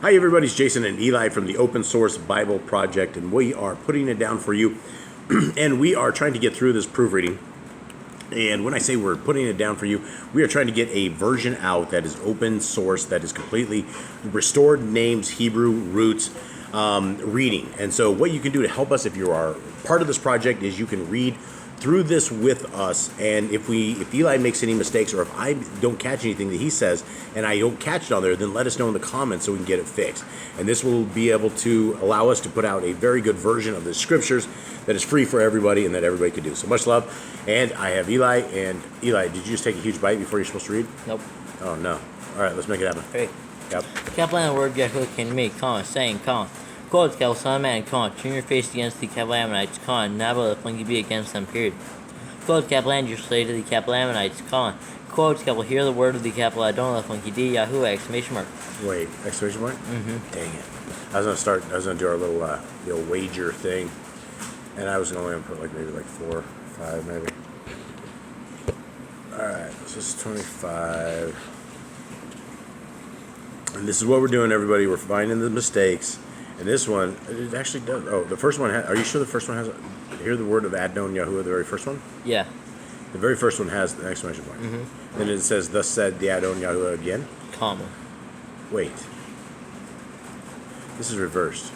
Hi everybody, it's Jason and Eli from the Open Source Bible Project, and we are putting it down for you. And we are trying to get through this proofreading. And when I say we're putting it down for you, we are trying to get a version out that is open source, that is completely restored names, Hebrew roots, reading. And so what you can do to help us if you are part of this project is you can read through this with us, and if Eli makes any mistakes, or if I don't catch anything that he says and I don't catch it on there, then let us know in the comments so we can get it fixed. And this will be able to allow us to put out a very good version of the scriptures that is free for everybody and that everybody can do. So much love. And I have Eli. And Eli, did you just take a huge bite before you're supposed to read? Nope. Oh no. All right, let's make it happen. Hey. Yep. Kaplan the word YEHEZQÊL me, saying, quote, son of man, turn your face against the Ammonites, Nabal the flunky be against them, period. Quote, Kaplan, you slay to the Ammonites, quote, hear the word of the Adon the flunky D, Yahuwah, exclamation mark. Wait, exclamation mark? Mm-hmm. Dang it. I was gonna do our little the old wager thing, and I was only gonna put maybe 4 or 5 maybe. Alright, this is 25. And this is what we're doing, everybody. We're finding the mistakes. And this one, it actually does. Oh, the first one are you sure the first one has hear the word of Adon Yahuwah, the very first one? Yeah. The very first one has the exclamation point. Mm-hmm. Then it says, thus said the Adon Yahuwah again. Comma. Wait. This is reversed.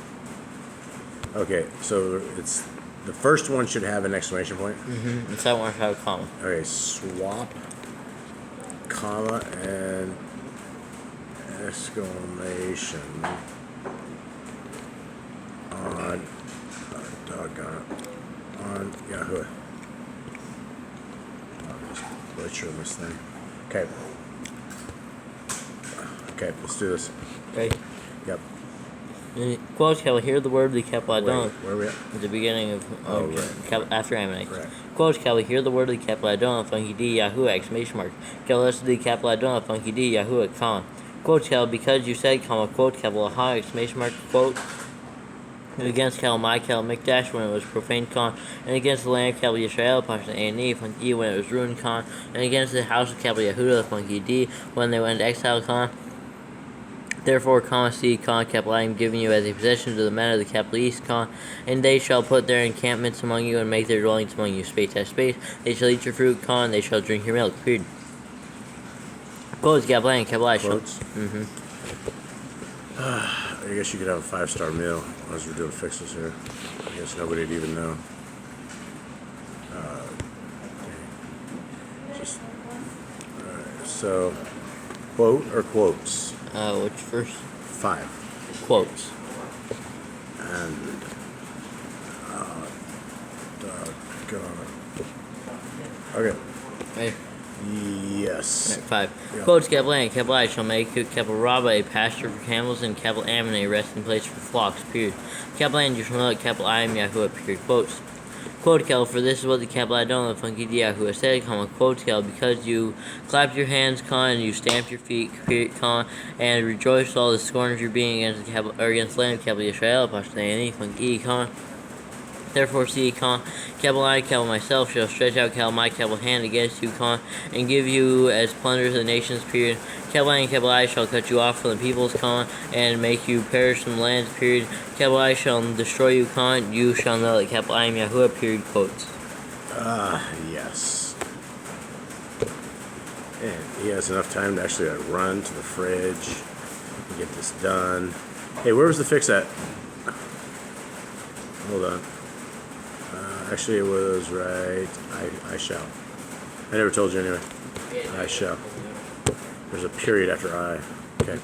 Okay, so it's the first one should have an exclamation point. Mm-hmm. The second one should have a comma. Okay, swap, comma, and exclamation on doggone it, on Yahuwah. I'm just butchering this thing. Okay. Okay, let's do this. Okay. Yep. Quote, hear the word of the Adon. Where are we at? At the beginning of after Ammonites. Right. Quote, hear the word of the Adon, funky D, Yahuwah, exclamation mark. Listen to the Adon, funky D, Yahuwah, comma. Quote, because you said, comma, quote, aha, exclamation mark, quote, against my Mikdash when it was profaned, and against the land of Yisrael, Pasha A&E, funky when it was ruined, and against the house of Yehuda, funky D, when they went into exile, Therefore, see, I am giving you as a possession to the men of the East, and they shall put their encampments among you and make their dwellings among you, space to space. They shall eat your fruit, and they shall drink your milk, period. Quotes, Quotes? Mm-hmm. I guess you could have a 5-star meal as we're doing fixes here. I guess nobody'd even know. Alright, so, quote or quotes? Which first? 5. Quotes. And, okay. Right. Yes. Right, 5. Yeah. Quotes, I shall make Rabba a pasture for camels, and Ammon a resting place for flocks, period. You shall know that I am Yahuwah, period. Quotes. Quote, for this is what the Adon, the funky Yahuwah said, quote, because you clapped your hands, and you stamped your feet, period, and rejoiced all the scorners you're being against the land of Yisrael, Pasha A&E, funky, Therefore, see, I, myself, shall stretch out, my hand against you, and give you as plunders of the nations, period. I shall cut you off from the peoples, and make you perish from the lands, period. I shall destroy you, you shall know that I am Yahuwah, period, quotes. Yes. And he has enough time to actually run to the fridge and get this done. Hey, where was the fix at? Hold on. Actually, it was right. I shall. I never told you anyway. I shall. There's a period after I. Okay.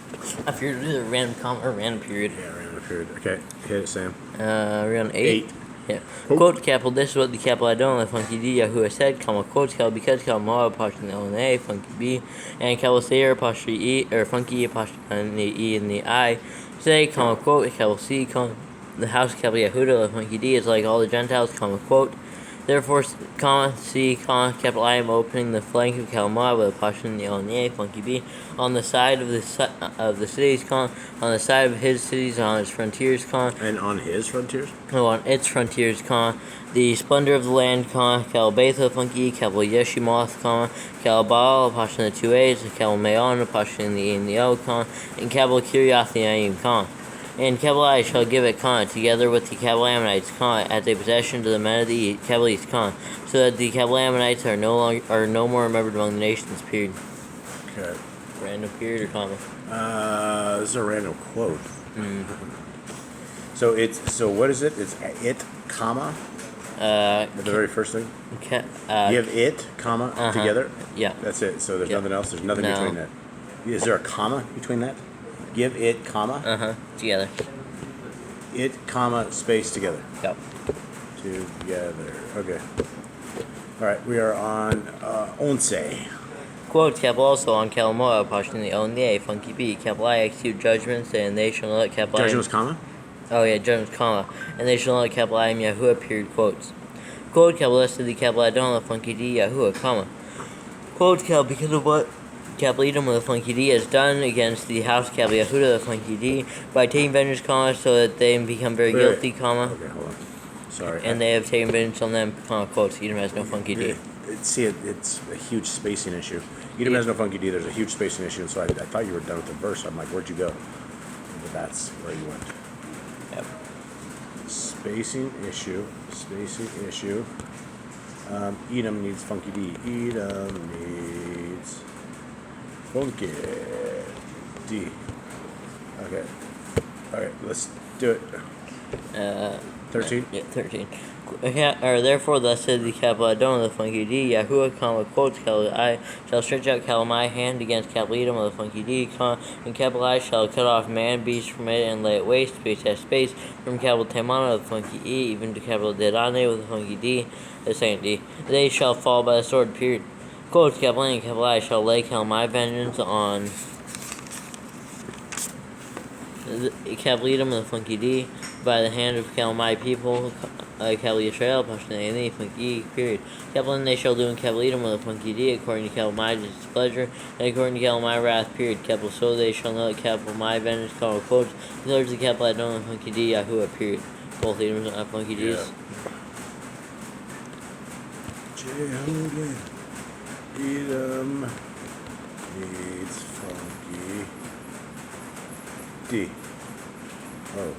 I figured it was a random comma or random period. Yeah, random period. Okay. Hit it, Sam. Around 8. Yeah. Oh. Quote, this is what the Adon, the funky D, Yahuwah said, quote, because Moab, Pasha L&A, funky B, and Seir, Pasha E, or funky, Pasha and the E and the I, say, quote, C, the house of Yehuda, the funky D, is like all the Gentiles, quote, Therefore, see, capital I am opening the flank of Kalmar with a portion in the L funky B, on the side of the cities, on the side of his cities, on its frontiers, And on his frontiers? no, on its frontiers, the splendor of the land, Cal Betha funky, Cal Yeshimoth, Cal Baal, a portion in the 2 A's, Cal Mayon, a portion in the E and the O, and Cal Kiryath the Ayim, And Kabbalah shall give it together with the Ammonites as a possession to the men of the Kabbalah East so that the Ammonites are no more remembered among the nations. Period. Okay. Random period or comma. This is a random quote. So what is it? It's it, comma. The very first thing. Give it, comma, together. Yeah. That's it. So there's nothing else. There's nothing between that. Is there a comma between that? Give it, comma. Together. It, comma, space together. Yep. Together. Okay. All right. We are on once. Quote, also on Kalamoa, portion in the Onye, funky B, I execute judgments, and they shall not let Judgments, comma? Oh, yeah, judgments, comma. And they shall not let I am Yahuwah, period, quotes. Quote, lest of the I don't let funky D, Yahuwah, comma. Quote, because of what Edom with the funky D has done against the house of Yehuda, the funky D, by taking vengeance, comma, so that they become very guilty, comma. Okay, hold on. Sorry. And they have taken vengeance on them, comma, quotes. Edom has no funky D. It's a huge spacing issue. Edom has no funky D. There's a huge spacing issue, and so I thought you were done with the verse. I'm like, where'd you go? But that's where you went. Yep. Spacing issue. Edom needs funky D. Edom needs funky D. Okay. All right, let's do it. 13? Yeah, 13. Therefore, thus said the Kabbalah the funky D, Yahuwah, quotes, I shall stretch out my hand against Edom of the funky D, and Kabbalah shall cut off man, beast from it, and lay it waste, space has space, from Temana of the funky E, even to Dedane with the funky D, the second D. They shall fall by the sword, period. Quotes, and Kabbalah shall lay my vengeance on Edom of the funky D, by the hand of my people, Israel, Pashanani, funky, period. And they shall do in Edom with the funky D, according to my displeasure, and according to my wrath, period. So they shall know that my vengeance, quotes, because the I don't the funky D, Yahuwah, period. Both Edoms are funky Ds. Edom needs funky D. Oh.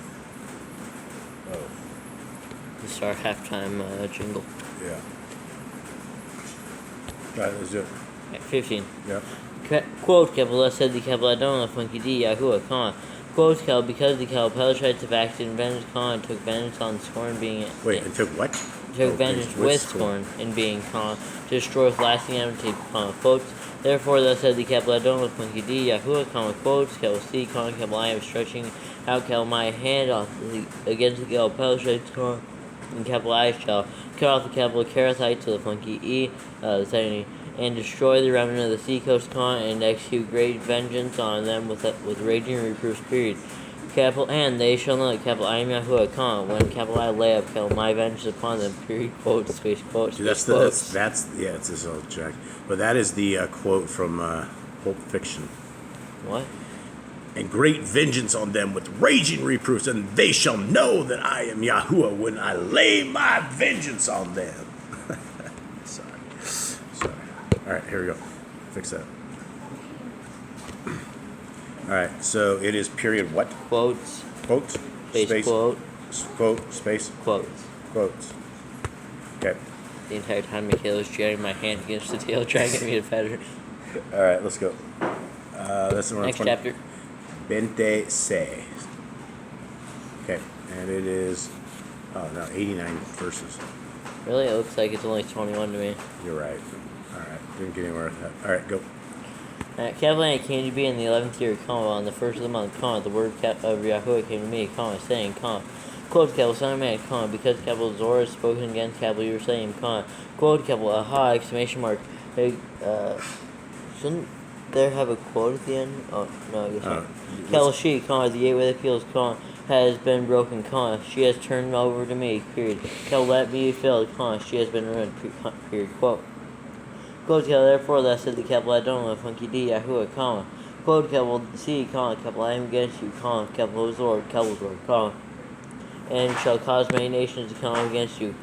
This is our halftime jingle. Yeah. All right, let's do it. At 15. Yeah. Quote, Kabbalah said the Kabbalah don't the funky D, Yahuwah, Quote, because the Pelishites have acted in vengeance, and took vengeance on scorn being... Wait, and took what? Took vengeance with scorn in being, to destroy with lasting enmity, quotes. Therefore, thus said the Kabbalah don't the funky D, Yahuwah, quotes, see, Kabbalah, I am stretching out my hand against the Pelishites, and Kabbalah shall cut off the Kabbalah Kerethites to the funky E, and destroy the remnant of the seacoast, and execute great vengeance on them with raging reproofs, period. And they shall know that I am Yahuwah, when I lay up my vengeance upon them, period, quote, space, quote, space, that's it's this old Jack. But that is the quote from Pulp Fiction. What? And great vengeance on them with raging reproofs, and they shall know that I am Yahuwah when I lay my vengeance on them. Sorry. All right, here we go. Fix that. All right, so it is period what? Quotes. Quotes. Space, quote. Quote, space. Quotes. Quotes. Okay. The entire time Michaela was jamming my hand against the tail, trying to get me to pet her. All right, let's go. That's the next chapter. Bente Se. Okay, and it is 89 verses. Really? It looks like it's only 21 to me. You're right. All right, didn't get anywhere with that. All right, go. Kabbalah came to be in the 11th year, on the first of the month, the word of Yahuwah came to me, saying, quote, Kabbalah, son of man, because Kabbalah Zohar is spoken against Kabbalah Yerushalayim, quote, Kabbalah, aha, exclamation mark. Hey, shouldn't there have a quote at the end? Oh, no, I guess not. Kabbalah She, the 8 way that appeals, has been broken, she has turned over to me, period. Let me be filled, she has been ruined, period. Quote, therefore, thus said the Adonai, funky D, Yahuwah, quote, see, I am against you, Lord, and shall cause many nations to come against you,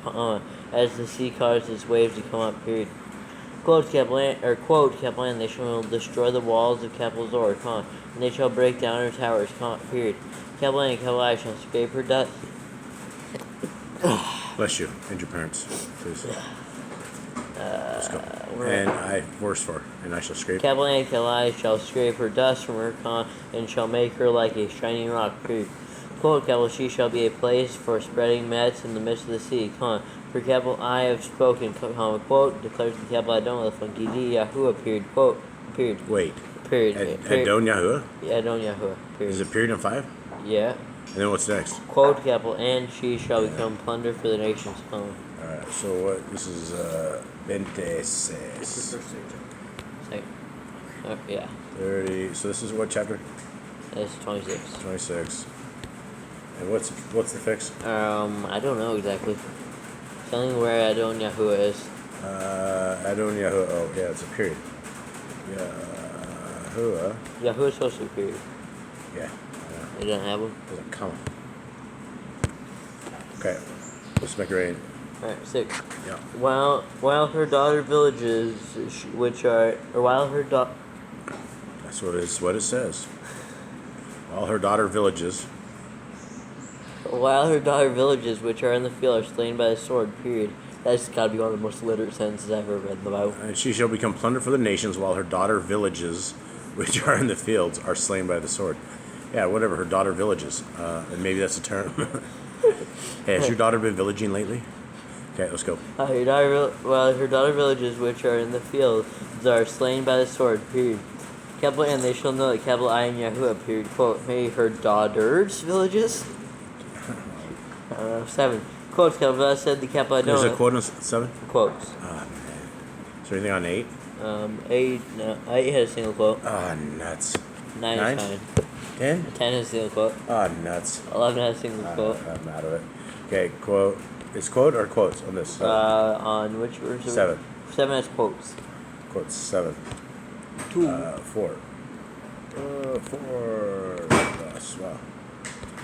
as the sea causes its waves to come up, period. Quote, Kaplan, they shall destroy the walls of Zor, and they shall break down her towers, period. Kaplan, I shall scrape her dust. Bless you and your parents, please. Let's go. And verse 4, and I shall scrape. Kaplan, I shall scrape her dust from her, and shall make her like a shining rock, period. Quote, she shall be a place for spreading nets in the midst of the sea, for I have spoken, quote, declares the Adonai, funky D, Yahuwah, period, quote, period. Wait. Period. Adon Yahuwah? Yeah, Adon Yahuwah, period. Is it period on 5? Yeah. And then what's next? Quote, and she shall become plunder for the nations, Alright, so what, this is, 26. Second. Yeah. 30, so this is what chapter? That's 26. 26. And what's the fix? I don't know exactly. Tell me where Adon Yahuwah is. Adon Yahuwah, oh yeah, it's a period. Yahuwah. Yahuwah's supposed to be period. Yeah. They don't have one? There's a comma. Okay, let's make it rain. Alright, 6. Yeah. While her daughter villages, That's what it says. While her daughter villages, which are in the field, are slain by the sword, period. That's got to be one of the most literate sentences I've ever read in the Bible. and she shall become plunder for the nations, while her daughter villages, which are in the fields, are slain by the sword. Yeah, whatever, her daughter villages. And maybe that's a term. Hey, has your daughter been villaging lately? Okay, let's go. While her daughter villages, which are in the field, are slain by the sword, period. And they shall know that I am Yahuwah, period. Quote, may her daughters villages? 7. Quotes, I said the Adonai. There's a quote on 7? Quotes. Oh, man. Is there anything on 8? 8 has a single quote. Oh, nuts. 9 9? is fine. 10? 10 has a single quote. Oh, nuts. 11 has a single quote. I'm out of it. Okay, quote. Is quote or quotes on this? On which verse? 7. 7 has quotes. Quotes 7. 2. 4. 4. Yes, wow.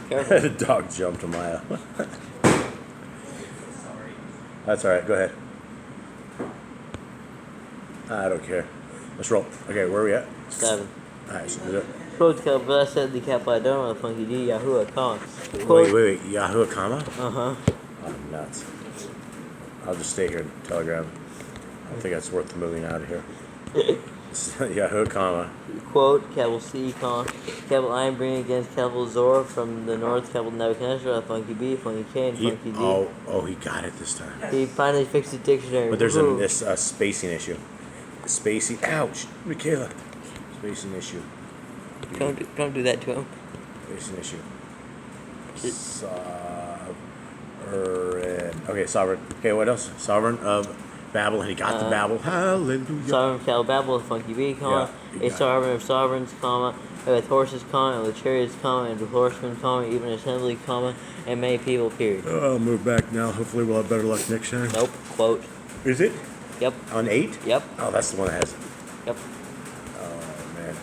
Careful. The dog jumped a mile. That's alright, go ahead. I don't care. Let's roll. Okay, where are we at? 7. Alright, so do it. Quote, blessed the Adonai, funky D, Yahuwah, Wait. Yahuwah, comma? Uh-huh. Oh, nuts. I'll just stay here and telegram. I don't think that's worth moving out of here. Yahuwah, comma. Quote, C, I am bringing against Zor from the north, Nebuchadnezzar, funky B, funky K, and funky D. Oh, he got it this time. He finally fixed the dictionary. But there's a spacing issue. Spacing, ouch, Michaela. Spacing issue. Don't do that to him. Spacing issue. Sovereign. Okay, sovereign. Okay, what else? Sovereign of Babel, and he got the Babel. Hallelujah. Sovereign of Babel, funky B, a sovereign of sovereigns, with horses, and with chariots, and with horsemen, even assembly, and many people, period. I'll move back now. Hopefully we'll have better luck next time. Nope. Quote. Is it? Yep. On 8? Yep. Oh, that's the one that has it. Yep. Oh, man.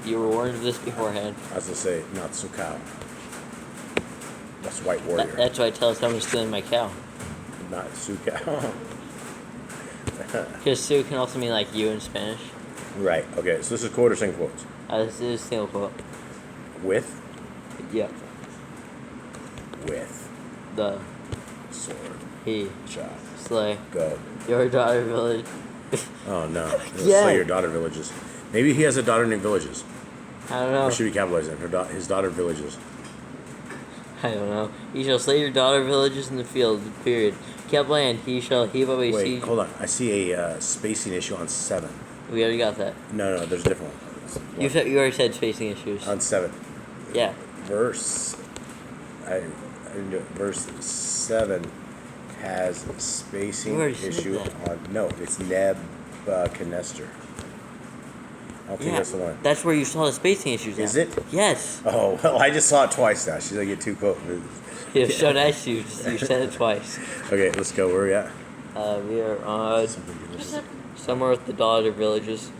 You were warned of this beforehand. I was going to say, not so cow. That's White Warrior. That's why I tell someone stealing my cow. Not Sioux cow. Because Sioux can also mean like you in Spanish. Right. Okay, so this is quote or single quotes? This is a single quote. With? Yep. With. The. Sword. He. Shot. Slay. Go. Your daughter village. Oh, no. Yeah. Slay your daughter villages. Maybe he has a daughter named Villages. I don't know. Or should we capitalize that? His daughter villages. I don't know. He shall slay your daughter villages in the field, period. Kept land, he shall heave up a siege. Wait, hold on. I see a spacing issue on 7. We already got that. No, there's a different one. You already said spacing issues. On 7. Yeah. Verse 7 has a spacing issue on. No, it's Nebuchadnezzar. don't think that's the one. That's where you saw the spacing issues. Is at. it? Yes. Oh, well, I just saw it twice now. She's going to get too close. It was so nice you said it twice. Okay, let's go. Where are we at? We are on somewhere with the daughter villages.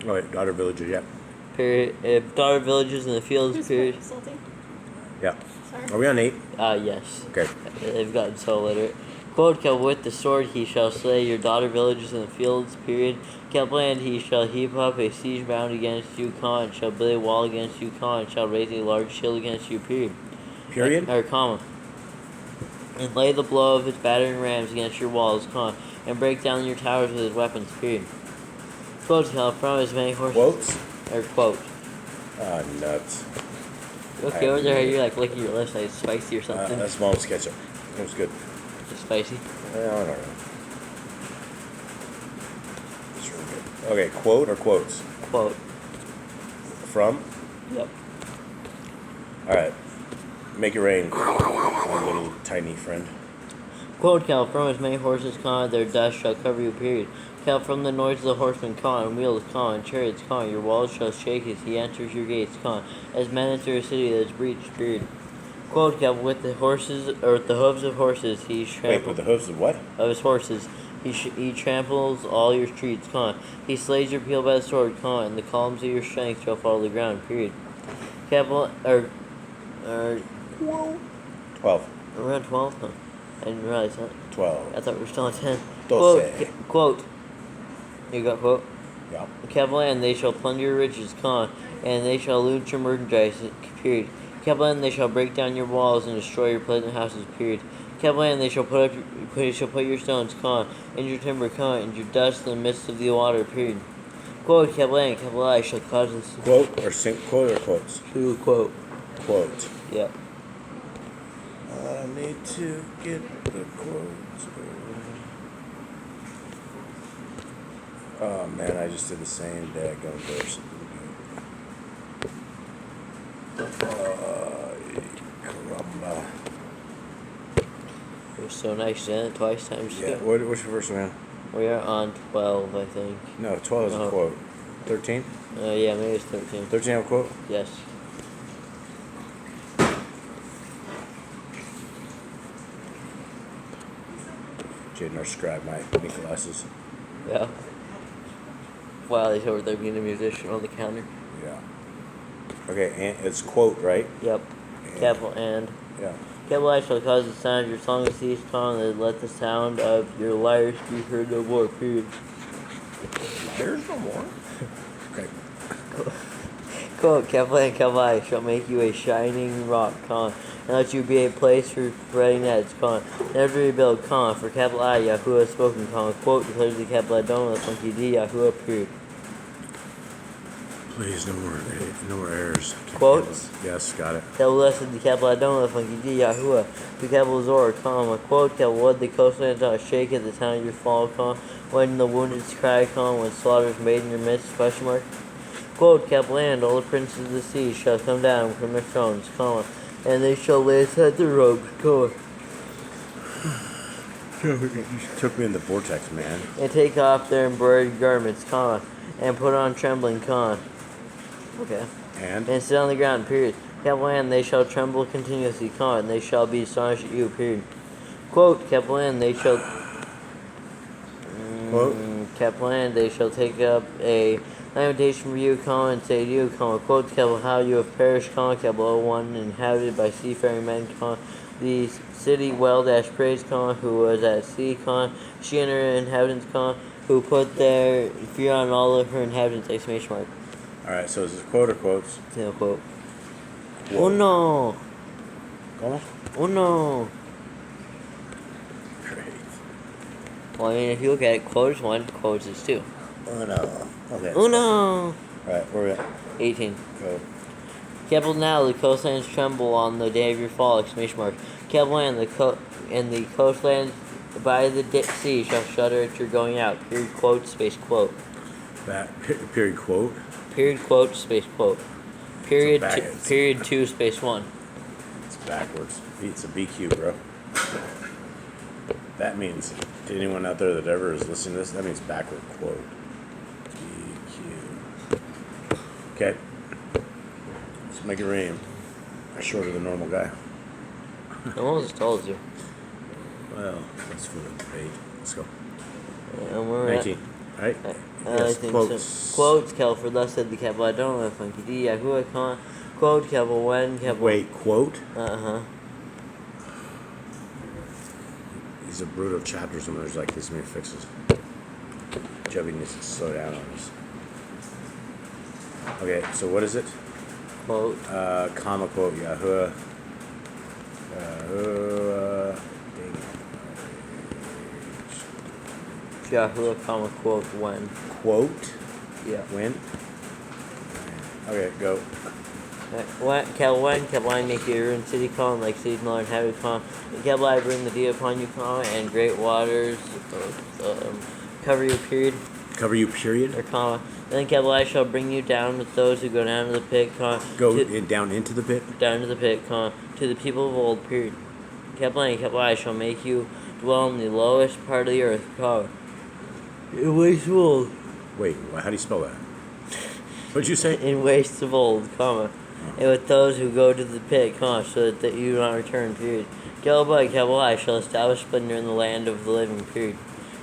Oh, wait, daughter villages, yeah. Period. Daughter villages in the fields. Period. Salty? Yeah. Sorry. Are we on 8? Yes. Okay. They've gotten so literate. Quote, Kel, with the sword he shall slay your daughter villages in the fields, period. Kelpland, he shall heap up a siege mound against you, and shall build a wall against you, and shall raise a large shield against you, period. Period? Or comma. And lay the blow of his battering rams against your walls, and break down your towers with his weapons, period. Quote, Kel, from his many horses. Quotes? Or quote. Ah, nuts. Okay, over there, you're like licking your lips like it's spicy or something. That's mom's ketchup. It was good. It's spicy. Well, I don't know. It's really good. Okay, quote or quotes? Quote. From? Yep. Alright. Make it rain, my little tiny friend. Quote, Cal, from as many horses, their dust shall cover you, period. Cal, from the noise of the horsemen, and wheels, and chariots, your walls shall shake as he enters your gates, as men enter a city that is breached, period. Quote, Cal, with the horses, or with the hooves of horses, he tramples... Wait, with the hooves of what? Of his horses. He tramples all your streets, He slays your people by the sword, and the columns of your strength shall fall to the ground, period. Capital, 12. Around 12? Huh. I didn't realize that. 12. I thought we were still on 10. Doce. Quote. You got quote? Yeah. Capital, they shall plunder your riches, and they shall loot your merchandise, period. Capital, they shall break down your walls and destroy your pleasant houses, period. Capital, they shall put your stones, and your timber, and your dust in the midst of the water, period. Quote, capital I shall cause this. Quote or quote or quotes? Quote. Quote. Yep. I need to get the quotes. Oh man, I just did the same daggone verse. Caramba. It was so nice, didn't it? Twice times. Yeah, what's your verse, man? We are on 12, I think. No, 12 is a quote. 13? Yeah, maybe it's 13. 13 have a quote? Yes. Jaden, our scribe, my glasses. Yeah. Wow, he's over there being a musician on the counter. Yeah. Okay, and it's quote, right? Yep. Capital and. Yeah. Capital I shall cause the sound of your song to cease, and let the sound of your lyres be heard no more, period. Lyres no more? Okay. Quote, capital I shall make you a shining rock, and let you be a place for spreading nets, never to rebuild, for capital I, Yahuwah has spoken, quote, declares the capital I don't let funky D, Yahuwah, period. Please, no more errors. Quotes? Yes, got it. Capital blessed the capital I don't let funky D, Yahuwah, the capital Zor, quote, capital what the coastlands shake at the time of your fall, when the wounded cry, when slaughter is made in your midst, question mark. Quote, capital and all the princes of the sea shall come down from their thrones, and they shall lay aside their robes, You took me in the vortex, man. and take off their embroidered garments, and put on trembling, okay, and sit on the ground, period. Capital and they shall tremble continuously, and they shall be astonished at you, period. Quote, capital and they shall Quote? capital and they shall take up a lamentation for you, and say to you, quote, capital how you have perished, capital one inhabited by seafaring men, the city well praise, who was at sea, she and her inhabitants, who put their fear on all of her inhabitants, exclamation mark. Alright, so is this quote or quotes? No quote. Quote. Oh no! ¿Cómo? Oh no! Great. Well, I mean, if you look at it, quotes 1, quotes is 2. Oh no. Okay. Oh no! Alright, where are we at? 18. Go. Capital now, the coastlands tremble on the day of your fall, exclamation mark. Capital and the coastlands by the sea shall shudder at your going out. Period, quote, space, quote. That period quote. Period, quote, space, quote. Period, It's period 2, space 1. It's backwards. It's a BQ, bro. That means, to anyone out there that ever is listening to this, that means backward quote. BQ. Okay. Let's make it rain. I'm shorter than normal guy. I'm almost as tall as you. Well, that's for the debate. Let's go. And we're 19. All right. I Yes, think quotes. so. Quotes, Kel, for thus said the capital I don't know, funky D, Yahuwah, con. Quote, capital when, capital. Wait, quote? Uh-huh. These are brutal chapters and there's like this many fixes. Chubby needs to slow down on this. Okay, so what is it? Quote. Comma quote, Yahuwah. Dang it. Yahuwah, comma, quote, when. Quote? Yeah. When? Okay, go. When, capital I make your ruined city calm, like cities and inhabited calm. Capital I bring the dew upon you calm, and great waters cover you, period. Cover you, period? Or comma. Then capital I shall bring you down with those who go down to the pit, comma. Down into the pit? Down to the pit, comma. To the people of old, period. Capital I shall make you dwell in the lowest part of the earth, comma. In wastes of old. Wait, how do you spell that? What'd you say? In wastes of old, comma. And with those who go to the pit, comma, so that you do not return, period. Capital I shall establish splendor in the land of the living, period.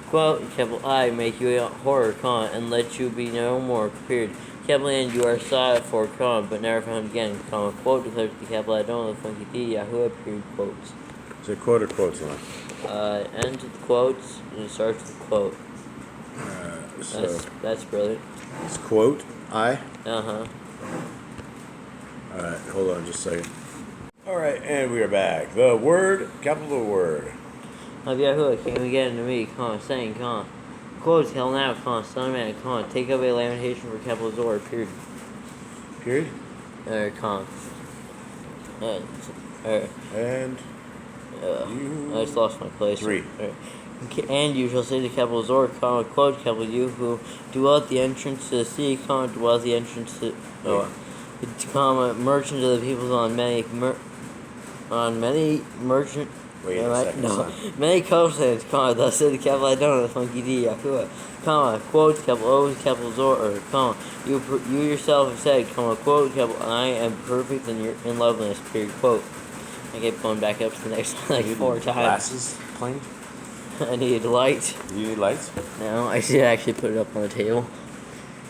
Quote, capital I make you a horror, comma, and let you be no more, period. Capital N, you are sought for, comma, but never found again, comma. Quote, declares the capital I don't know, the funky D, Yahuwah, period, quotes. Is it quote or quotes line? Ends with quotes, and it starts with quote. That's brilliant. It's quote, I? Uh-huh. Alright, hold on just a second. Alright, and we are back. The word, capital word. Of Yahuwah came again to me, comma, saying, comma, quote, tell now, comma, son of man, comma, take up a lamentation for capital Zor, period. Period? Comma. And I just lost my place. 3. And you shall say to capital Zor, comma, quote, capital you who dwell at the entrance to the sea, comma, dwell at the entrance to, comma, merchant of the peoples on many merchant. Wait a second, son. Many coastlands, comma, thus said the capital I don't know, the funky D, Yahuwah, comma, quote, capital O, capital Zor, or, comma, you yourself have said, comma, quote, capital I am perfect in loveliness, period, quote. I kept going back up to the next one like 4 times. Glasses cleaned? I need light. You need lights? No, I should actually put it up on the table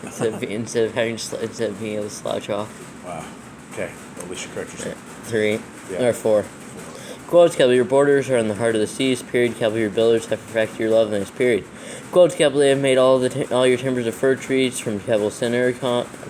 instead of being able to slouch off. Wow. Okay. Well, we should correct yourself. 3 Yeah. or 4. Quotes, capital, your borders are in the heart of the seas, period. Capital, your builders have perfected your loveliness, period. Quotes, capital, they have made all your timbers of fir trees from capital Sinner,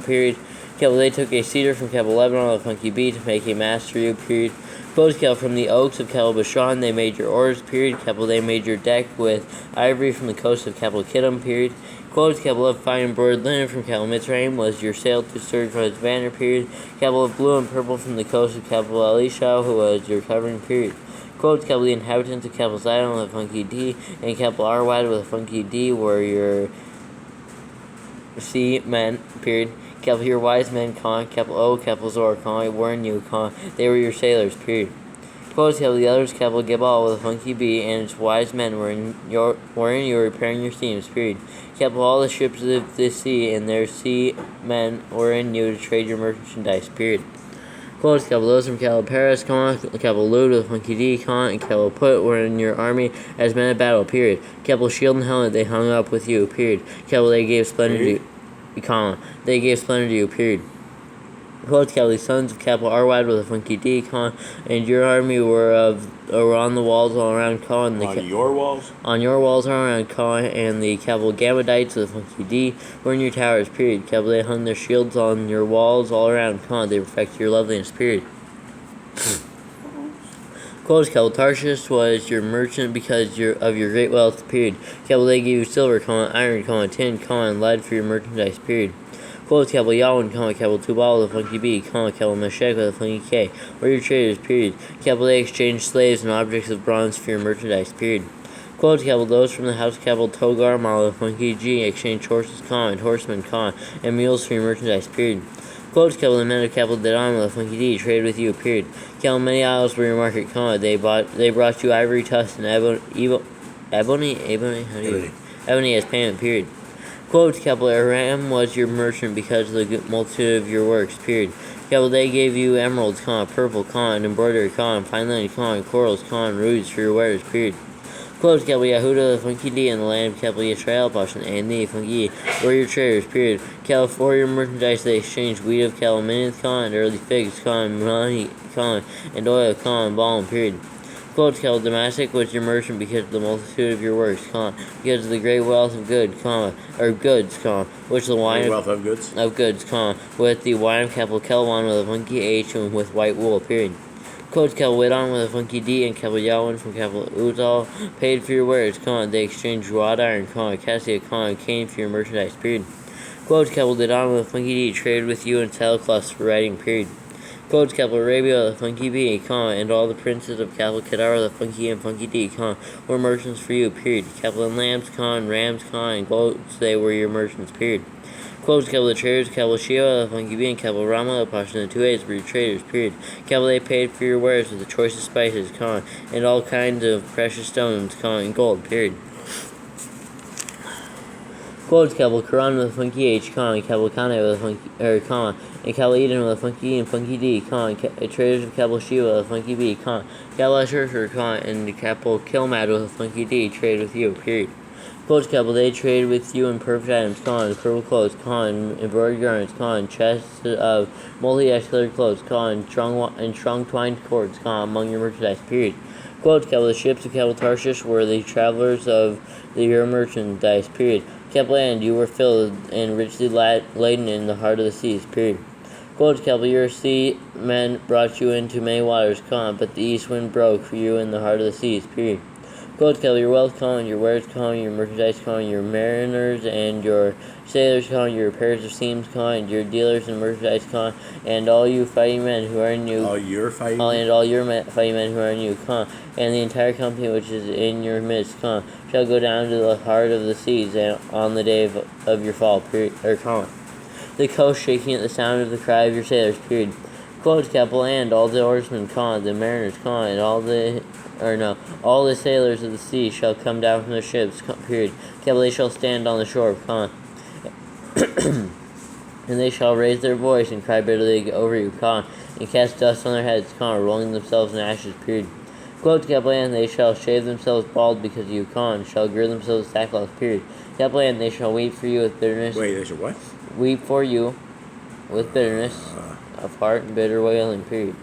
period. Capital, they took a cedar from capital Lebanon, a funky bee, to make a mast for you, period. Quotes, capital, from the oaks of capital Bashan, they made your oars, period. Capital, they made your deck with ivory from the coast of capital Kittim, period. Quotes, capital of fine embroidered linen from capital Mitzrayim was your sail to serve for its banner, period. Capital of blue and purple from the coast of capital Elisha, who was your covering, period. Quotes, capital the inhabitants of capital Zidon with a funky D, and capital Arwad with a funky D were your sea men, period. Capital your wise men, capital O, capital Zor, were in you, they were your sailors, period. Quotes, capital the others, capital Gebal with a funky B, and its wise men were in you repairing your steams, period. Capital all the ships of the sea and their sea men were in you to trade your merchandise, period. Quotes, capital those from capital Paris, capital Lud with a funky D, and capital Put were in your army as men of battle, period. Capital shield and helmet they hung up with you, period. Capital they gave splendor to you, they gave splendor to you, period. Quotes, capital the sons of capital Arwad with a funky D, and your army were on the walls all around, On your walls? On your walls all around, and the capital Gammadites with a funky D were in your towers, period. Capital they hung their shields on your walls all around, they perfected your loveliness, period. Quotes, capital Tarshish was your merchant because of your great wealth, period. Capital they gave you silver, iron, tin, and lead for your merchandise, period. Quotes, capital Yahweh, capital Tubal with a funky B, capital Meshach with a funky K, were your traders, period. Capital they exchanged slaves and objects of bronze for your merchandise, period. Quotes, capital those from the house of capital Togar, with a funky G, exchanged horses, and horsemen, and mules for your merchandise, period. Quotes, capital the men of capital Dedan with a funky D, traded with you, period. Capital many isles were your market, they brought you ivory, tusk, and ebony as payment, period. Quote, Kepler, Aram was your merchant because of the multitude of your works, period. Kepler, they gave you emeralds, purple, embroidery, fine linen, corals, rubies for your wares, period. Quote, Kepler, Yehuda, the funky D, and the land of Kepler, Yisrael, Pashan, and the funky were your traders, period. Kepler, for your merchandise, they exchanged wheat of Kepler, minutes, and early figs, money, and oil, balm, period. Quote, Kepler, Damascus was your merchant because of the multitude of your works, because of the great wealth of goods, which the wine wealth of goods, with the wine of Kepler, Kelwan with a funky H and with white wool, period. Quote, Kepler, Widon with a funky D, and Kepler Yawin from Kepler Uzal paid for your wares, they exchanged wrought iron, cassia, cane for your merchandise, period. Quote, Kepler, Didon with a funky D, traded with you in saddlecloths for riding, period. Quote, Kepler, Arabia, the funky B, and all the princes of Kepler, Kedar, the funky and funky D, were merchants for you, period. Kepler and lambs, rams, and goats, they were your merchants, period. Quote, Kepler, the traders, Kepler, Shiva, the funky B, and Kepler, Rama, the Pashan, the 2 A's were your traders, period. Kepler, they paid for your wares with the choicest spices, and all kinds of precious stones, and gold, period. Quote, Kepler, Quran with a funky H, and Kepler, Kane with a funky, and Kepler, Eden with a funky and funky D, traders of Kepler, Shiva with a funky B, Kepler, Asher, and Kepler, Kilmad with a funky D, trade with you, period. Quote, Kepler, they trade with you in perfect items, purple clothes, embroidered garments, chests of multi-ash colored clothes, and strong twined cords, among your merchandise, period. Quote, Kepler, the ships of Kepler Tarshish were the travelers of your merchandise, period. Kepler, and you were filled and richly laden in the heart of the seas, period. Quote, Kepler, your sea men brought you into many waters, but the east wind broke for you in the heart of the seas, period. Quote, Kepler, your wealth, your wares, your merchandise, your mariners and your sailors, your repairs of seams, and your dealers in merchandise, and all you fighting men who are in you, and all your fighting men who are in you, and the entire company which is in your midst, shall go down to the heart of the seas, and on the day of your fall, period, the coast shaking at the sound of the cry of your sailors, period. Quote, Kepler, and all the oarsmen, the mariners, and all the sailors of the sea shall come down from their ships, period. Kepler, they shall stand on the shore, and they shall raise their voice and cry bitterly over you, and cast dust on their heads, rolling themselves in ashes, period. Quote, Kepler, and they shall shave themselves bald because of you, shall gird themselves sackcloth, period. Kepler, and they shall weep for you with bitterness. Wait, they shall what? Weep for you with bitterness of heart and bitter wailing, period.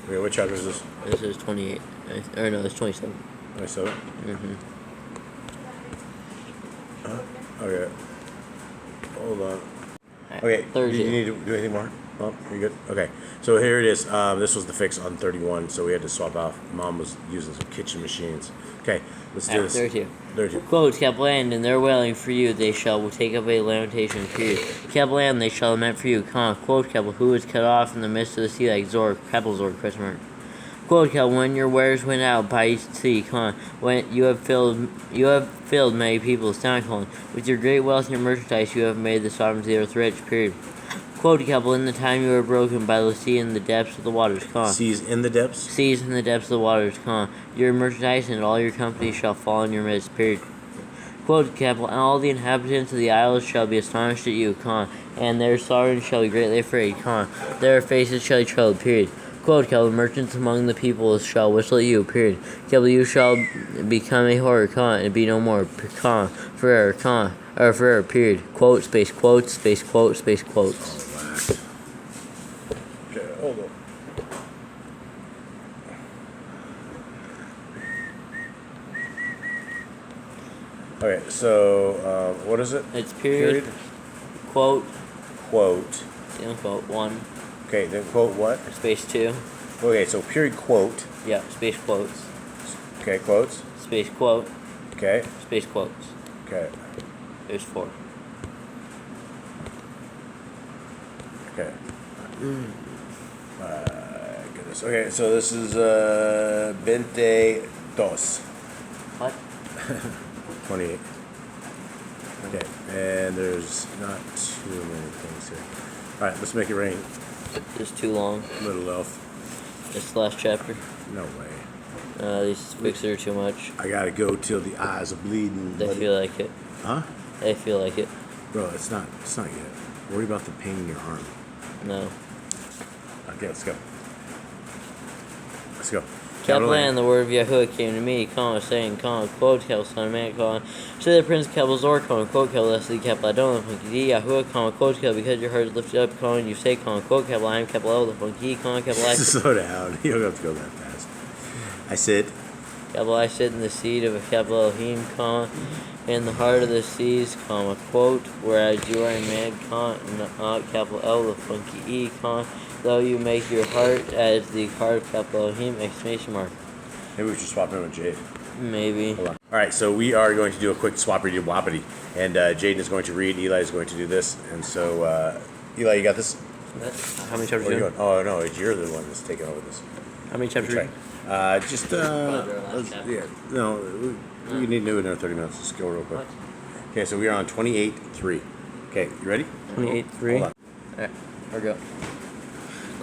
Okay, what chapter is this? This is 28. Or no, it's 27. 27? Mm-hmm. Okay. Hold on. Okay, do you need to do anything more? Oh, you good? Okay. So here it is. This was the fix on 31, so we had to swap off. Mom was using some kitchen machines. Okay, let's do this. 32. 32. Quote, Kepler, and in their wailing for you they shall take up a lamentation, period. Kepler, and they shall lament for you, quote, Kepler, who is cut off in the midst of the sea like Zor, capital Zor, question mark. Quote, Kepler, when your wares went out by sea, when you have filled many people's town, with your great wealth and your merchandise you have made the sovereignty of the earth rich, period. Quote, Kepler, in the time you were broken by the sea in the depths of the waters, Seas in the depths? Seas in the depths of the waters, your merchandise and all your company shall fall in your midst, period. Quote, Kepler, and all the inhabitants of the isles shall be astonished at you, and their sovereigns shall be greatly afraid, their faces shall be troubled, period. Quote, Kepler, merchants among the people shall whistle at you, period. Kepler, you shall become a horror, and be no more, forever, period. Quote, space, quotes, space, quote, space, quotes. Okay, hold on. Okay, so what is it? It's period. Quote. Quote. Quote 1. Okay, then quote what? Space 2. Okay, so period quote. Yeah, space quotes. Okay, quotes. Space quote. Okay. Space quotes. Okay. There's 4. Okay. Goodness. Okay, so this is 22. What? 28. Okay, and there's not too many things here. Alright, let's make it rain. It's too long. Little elf. It's the last chapter. No way. These fixes are too much. I gotta go till the eyes are bleeding. They feel like it. Huh? They feel like it. Bro, it's not yet. Worry about the pain in your arm. No. Okay, let's go. Let's go. Kaplan, the word of Yahuwah came to me, saying, quote, Kel, son of man, say the prince Kel Zor, quote, Kel, lest the Kaplan, the funky Yahuwah, quote, Kel, because your heart is lifted up, you say, quote, Kel, I am Kaplan, the funky, Kel, Slow down. You don't have to go that fast. I sit. Kel, I sit in the seat of a Kaplan Elohim, in the heart of the seas, quote, whereas you are a man, not Kaplan, the funky though you make your heart as the heart of Capital Elohim, exclamation mark. Maybe we should swap in with Jade. Maybe. Hold on. All right, so we are going to do a quick swappity whoppity, and Jaden is going to read. Eli is going to do this, and so Eli, you got this. How many chapters? Where are you going? Oh no, you're the one that's taking over this. How many chapters? We need to do another 30 minutes. Let's go real quick. What? Okay, so we are on 28:3. Okay, you ready? 28:3. Hold on. Alright, here we go.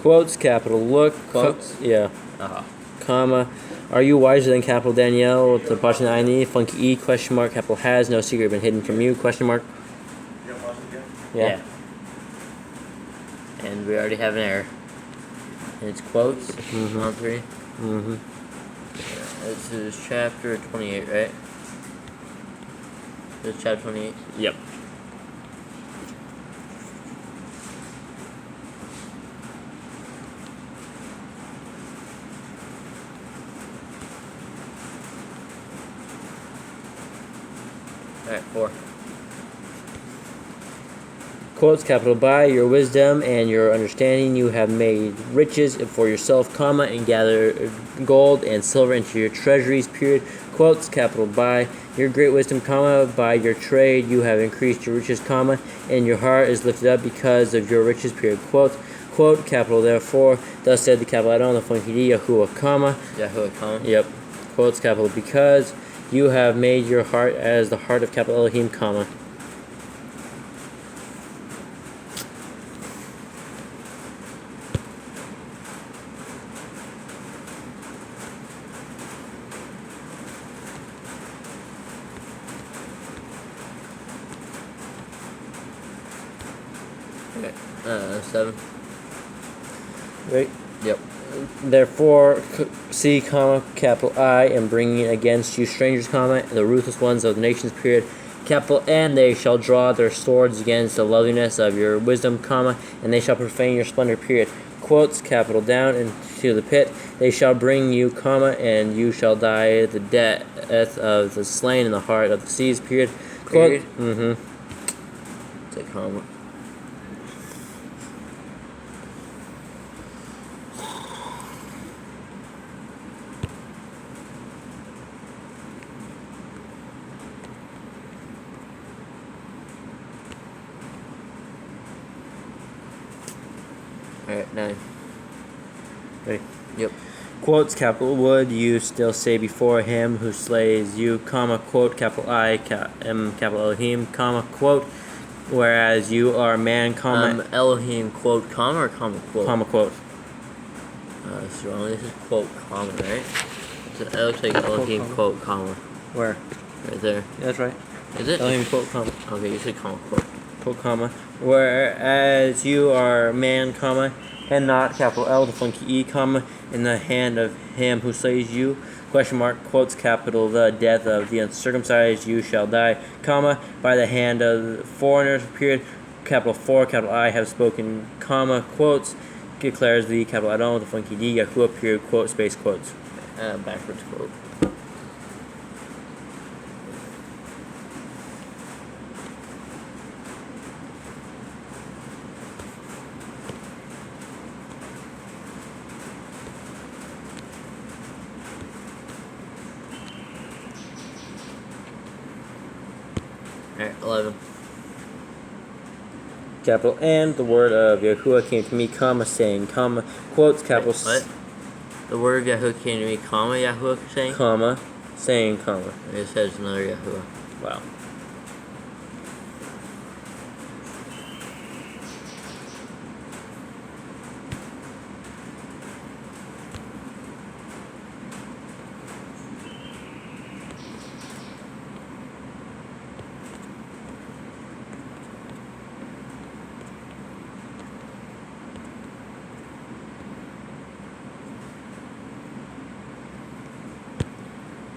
Quotes, capital, look. Quotes? Yeah. Uh-huh. Comma. Are you wiser than capital Danielle with the Pashan Aini? Funky E, question mark, capital has no secret been hidden from you, question mark. Yeah. And we already have an error. And it's quotes on 3. Mm-hmm. This is chapter 28, right? This is chapter 28. Yep. Alright, 4. Quotes, capital, by your wisdom and your understanding you have made riches for yourself, comma, and gathered gold and silver into your treasuries, period. Quotes, capital, by your great wisdom, comma, by your trade you have increased your riches, comma, and your heart is lifted up because of your riches, period. Quote, capital, therefore, thus said the capital Adon, the funky Yahuwah, comma. Yahuwah, comma. Yep. Quotes, capital, because you have made your heart as the heart of capital Elohim, comma. Okay, 7. Right? Yep. Therefore, see, comma, capital I am bringing against you strangers, comma, the ruthless ones of the nations, period. Capital N, they shall draw their swords against the loveliness of your wisdom, comma, and they shall profane your splendor, period. Quotes, capital down into the pit, they shall bring you, comma, and you shall die the death of the slain in the heart of the seas, period. Quote, it's a comma. Alright, 9. Ready? Yep. Quotes, capital, would you still say before him who slays you, comma, quote, capital I, am capital Elohim, comma, quote, whereas you are man, comma, Elohim, quote, comma, or comma, quote? Comma, quote. This is wrong. This is quote, comma, right? It looks like Elohim, quote, comma. Where? Right there. Yeah, that's right. Is it? Elohim, quote, comma. Okay, you said comma, quote. Quote, comma. Whereas you are man, comma, and not capital L, the funky E, comma, in the hand of him who slays you, question mark, quotes, capital, the death of the uncircumcised you shall die, comma, by the hand of foreigners, period, capital 4, capital I have spoken, comma, quotes, declares the capital Adon, the funky D, Yahuwah, period, quote, space, quotes. Backwards quote. Alright, 11. Capital and the word of Yahuwah came to me, comma, saying, comma, quotes, capital. Wait, what? The word of Yahuwah came to me, comma, Yahuwah saying? Comma, saying, comma. It says another Yahuwah. Wow.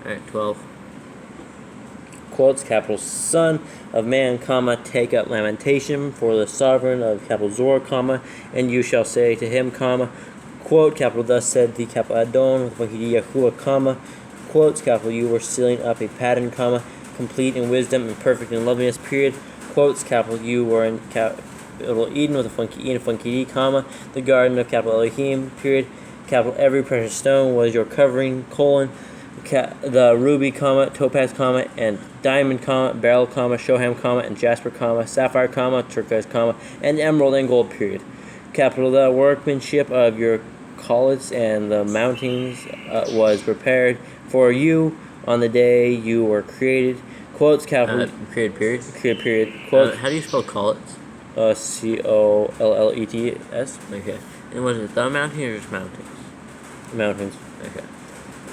Alright, 12. Quotes, capital Son of Man, comma, take up lamentation for the sovereign of capital Zor, comma, and you shall say to him, comma, quote, capital Thus said the capital Adon with Yahuwah, comma, quotes, capital You were sealing up a pattern, comma, complete in wisdom and perfect in loveliness, period. Quotes, capital You were in capital Eden with a funky E and a funky D, comma, the garden of capital Elohim, period. Capital Every precious stone was your covering, colon, the ruby, comma, topaz, comma, and diamond, comma, beryl, comma, shoham, comma, and jasper, comma, sapphire, comma, turquoise, comma, and emerald and gold, period. Capital The workmanship of your collets and the mountings was prepared for you on the day you were created. Quotes, capital Created period. Created period. Quotes, How do you spell collets? Collets. Okay. And was it the mountain or just mountains? Mountains. Okay.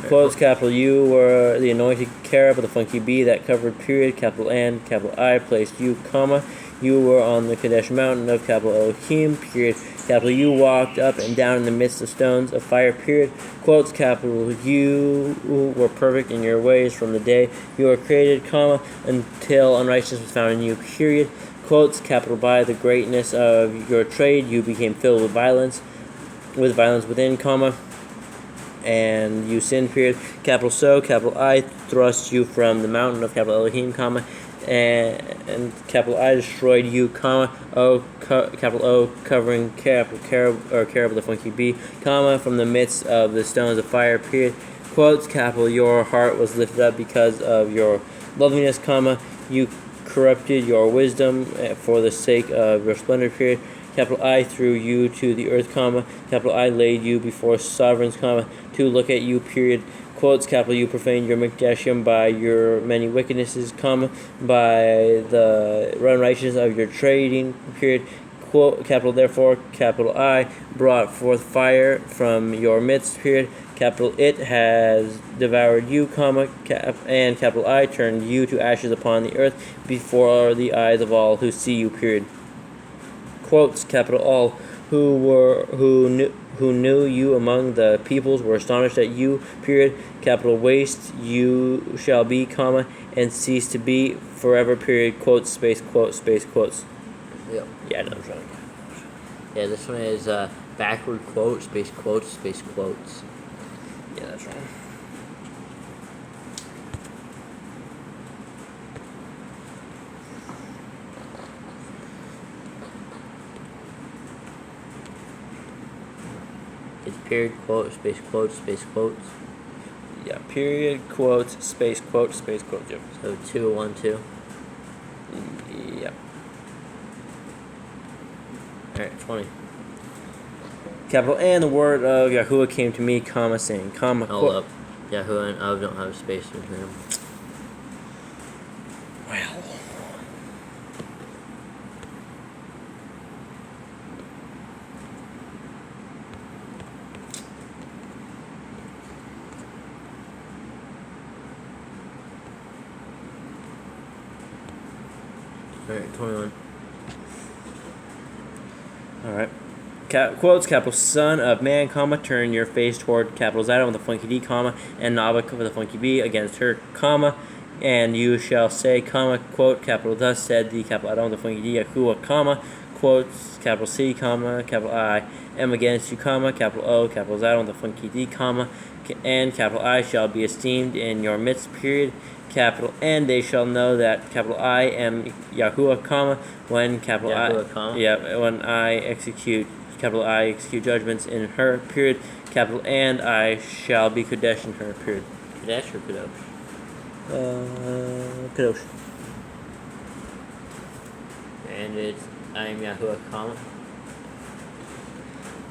Quotes, capital You were the anointed cherub with a funky B that covered, period. Capital N, capital I placed you, comma. You were on the Kadesh mountain of capital Elohim, period. Capital You walked up and down in the midst of stones of fire, period. Quotes, capital You were perfect in your ways from the day you were created, comma, until unrighteousness was found in you, period. Quotes, capital By the greatness of your trade you became filled with violence within, comma, and you sinned, period. Capital So, capital I thrust you from the mountain of capital Elohim, comma, and capital I destroyed you, comma, capital O covering capital cherub with a funky B, comma, from the midst of the stones of fire, period. Quotes, capital Your heart was lifted up because of your loveliness, comma, you corrupted your wisdom for the sake of your splendor, period. Capital I threw you to the earth, comma, capital I laid you before sovereigns, comma, to look at you, period. Quotes, capital You profaned your mikdashim by your many wickednesses, comma, by the unrighteousness of your trading, period. Quote, capital Therefore, capital I brought forth fire from your midst, period. Capital It has devoured you, comma, and capital I turned you to ashes upon the earth before the eyes of all who see you, period. Quotes, capital All who knew you among the peoples were astonished at you, period. Capital Waste you shall be, comma, and cease to be forever, period. Quotes, space, quotes, space, quotes. Yep. Yeah, I know what I'm trying to get. Yeah, this one is backward quote, space quotes, space quotes. Yeah, that's wrong. It's period quote, space quotes, space quotes. Yeah, period, quotes, space, quotes, space, quotes. Yep. So 2, 1, 2. Yep. Alright, 20. Capital And the word of Yahuwah came to me, comma, saying, comma, Hold up. Yahoo and Of don't have space between them. Well. Alright, 21. Alright. Quotes, capital Son of Man, comma, turn your face toward capital Zidon with a funky D, comma, and Nabak with a funky B against her, comma, and you shall say, comma, quote, capital Thus said the capital Adon with a funky D, Yahuwah, comma, quotes, capital C, comma, capital I am against you, comma, capital O, capital Zidon with a funky D, comma, and capital I shall be esteemed in your midst, period. Capital N, they shall know that capital I am Yahuwah, comma, when capital Yahuwah, I, comma? yeah, when I execute judgments in her, period. Capital And I shall be Kodesh in her, period. Kadesh or Kadosh? Kadosh. And it's I am Yahuwah, comma.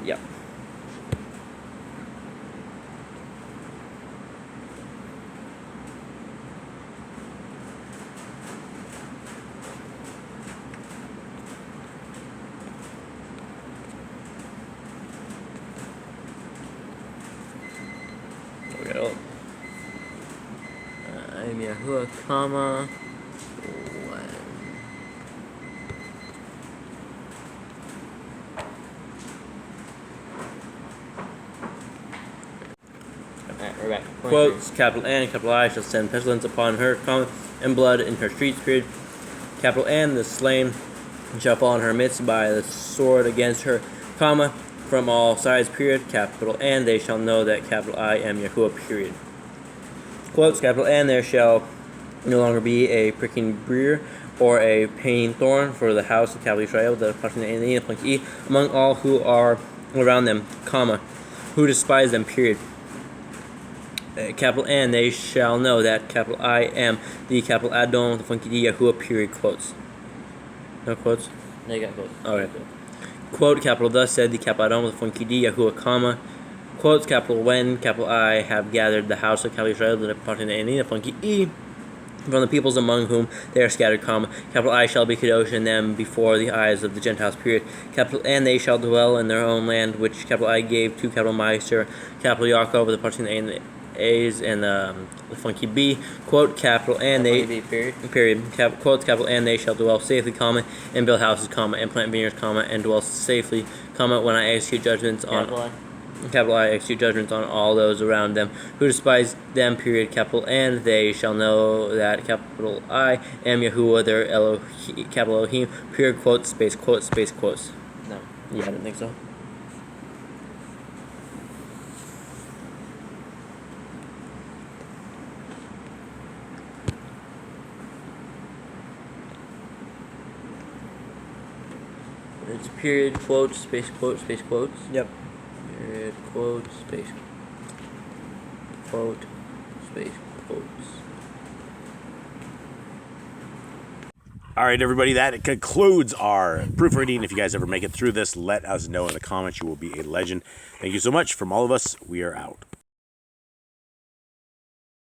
Yep. I am Yahuwah, comma. Paperback. Quotes, capital N, capital I shall send pestilence upon her, comma, and blood in her streets, period. Capital N, the slain shall fall in her midst by the sword against her, comma, from all sides, period. Capital N, they shall know that capital I am Yahuwah, period. Quotes, capital N, there shall no longer be a pricking briar or a paining thorn for the house of capital Israel, the E, among all who are around them, comma, who despise them, period. Capital N, they shall know that capital I am the capital Adon, the funky D, Yahuwah, period. Quotes. No quotes? They got quotes. Okay. Quote, capital thus said the capital Adon, the funky D, Yahuwah, comma. Quotes, capital when capital I have gathered the house of capital Israel, the funky E, from the peoples among whom they are scattered, comma. Capital I shall be kadosh in them before the eyes of the Gentiles, period. Capital N, they shall dwell in their own land, which capital I gave to capital Meister, capital Yaakov, the parting N, A's, and the funky B. Quote, capital N, they, period. Quotes, capital N, they shall dwell safely, comma, and build houses, comma, and plant vineyards, comma, and dwell safely, comma, when I execute judgments on... Capital I execute judgments on all those around them who despise them, period. Capital N, they shall know that capital I am Yahuwah, their Elohim, capital Elohim, period, quotes, space, quotes, space, quotes. No. Yeah, I didn't think so. It's period, quotes, space, quotes, space, quotes. Yep. Period, quote, space, quote, space, quotes. All right, everybody, that concludes our proofreading. If you guys ever make it through this, let us know in the comments. You will be a legend. Thank you so much. From all of us, we are out.